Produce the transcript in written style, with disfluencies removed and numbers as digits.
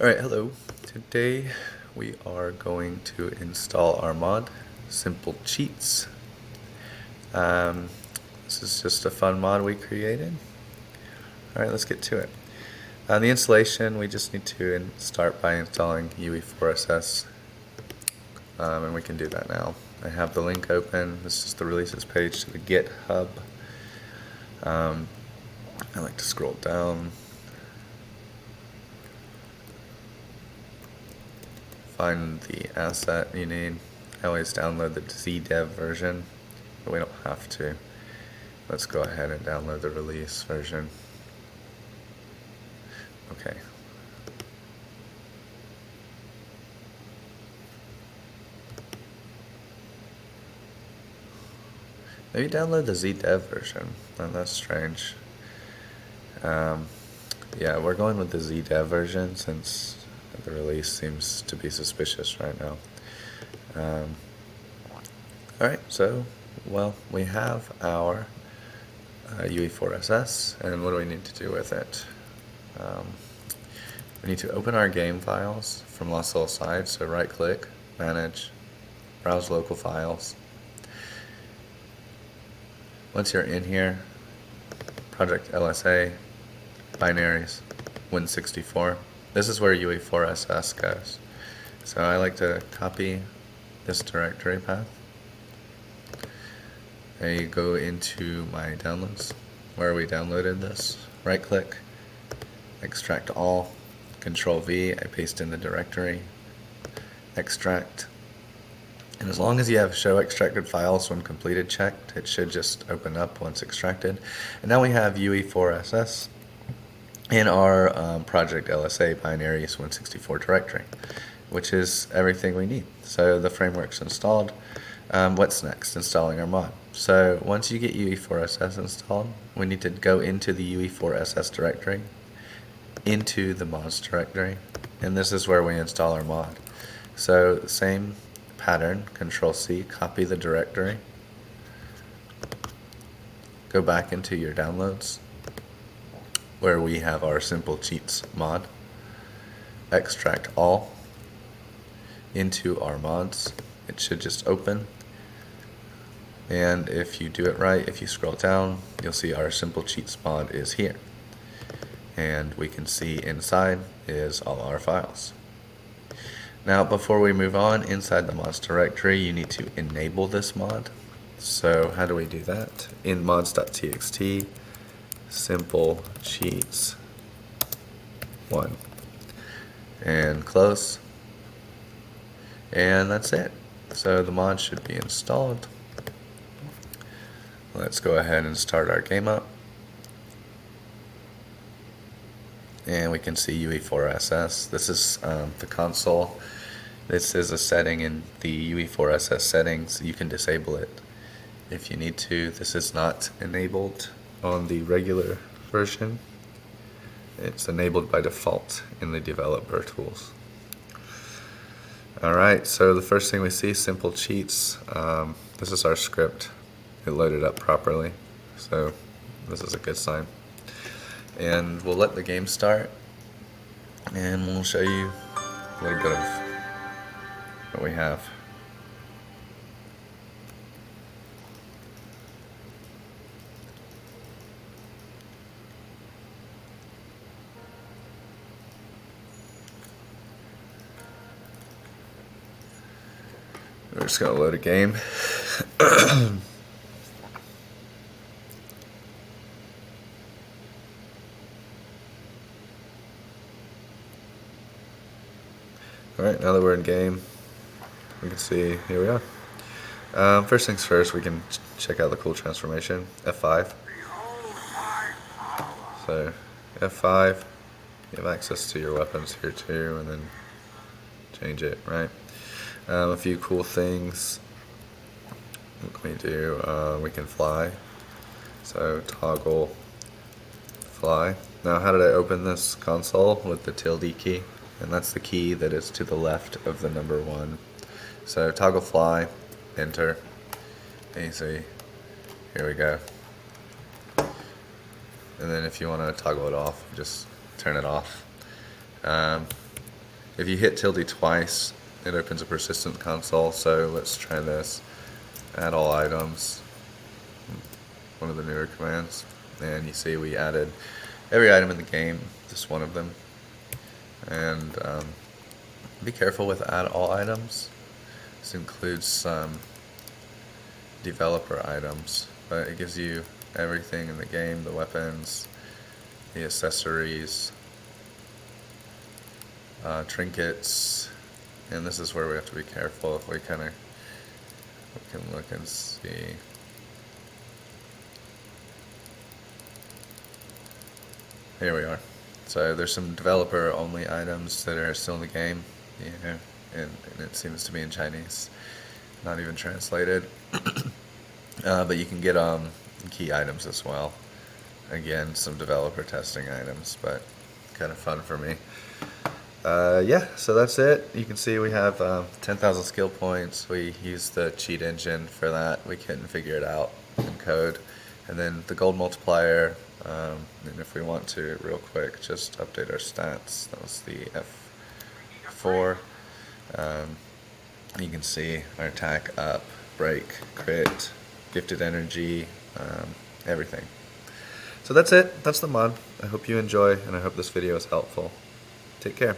Alright, hello. Today we are going to install our mod, Simple Cheats. This is just a fun mod we created. Alright, let's get to it. The installation, we just need to start by installing UE4SS, and we can do that now. I have the link open. This is the releases page to the GitHub. I like to scroll down. Find the asset you need. I always download the ZDev version, but we don't have to. Let's go ahead and download the release version. Okay. Maybe download the ZDev version. Oh, that's strange. Yeah, we're going with the ZDev version since the release seems to be suspicious right now. Alright, so, well, we have our UE4SS, and what do we need to do with it? We need to open our game files from Lost Soul side, so right click, manage, browse local files. Once you're in here, project LSA, binaries, Win64. This is where UE4SS goes. So I like to copy this directory path. I go into my downloads, where we downloaded this. Right click, extract all, Control V, I paste in the directory, extract. And as long as you have show extracted files when completed checked, it should just open up once extracted. And now we have UE4SS in our project LSA binaries Win64 directory, which is everything we need. So the framework's installed. What's next? Installing our mod. So once you get UE4SS installed, we need to go into the UE4SS directory, into the mods directory, and this is where we install our mod. So same pattern, Control C, copy the directory, go back into your downloads, where we have our Simple Cheats mod, extract all into our mods. It should just open, and if you do it right, if you scroll down, you'll see our Simple Cheats mod is here, and we can see inside is all our files. Now before we move on, inside the mods directory you need to enable this mod. So how do we do that? In mods.txt, Simple Cheats 1, and close, and that's it. So the mod should be installed. Let's go ahead and start our game up, and we can see UE4SS. This is the console. This is a setting in the UE4SS settings. You can disable it if you need to. This is not enabled on the regular version. It's enabled by default in the developer tools. Alright, so the first thing we see, Simple Cheats. This is our script. It loaded up properly, so this is a good sign. And we'll let the game start, and we'll show you a little bit of what we have. We're just going to load a game. Alright, now that we're in game, we can see, here we are. First things first, we can check out the cool transformation, F5. So, F5, you have access to your weapons here too, and then change it, right? A few cool things. What can we do? We can fly. So toggle fly. Now how did I open this console? With the tilde key, and that's the key that is to the left of the number 1. So toggle fly, enter, and you see, here we go. And then if you want to toggle it off, just turn it off. If you hit tilde twice, it opens a persistent console. So let's try this. Add all items. One of the newer commands. And you see we added every item in the game, just one of them. And be careful with add all items. This includes some developer items, but it gives you everything in the game, the weapons, the accessories, trinkets, and this is where we have to be careful. If we can look and see. Here we are. So there's some developer only items that are still in the game, and it seems to be in Chinese, not even translated. But you can get key items as well. Again, some developer testing items, but kind of fun for me. Yeah, so that's it. You can see we have 10,000 skill points. We used the cheat engine for that. We couldn't figure it out in code. And then the gold multiplier, and if we want to, real quick, just update our stats. That was the F4. You can see our attack up, break, crit, gifted energy, everything. So that's it. That's the mod. I hope you enjoy, and I hope this video is helpful. Take care.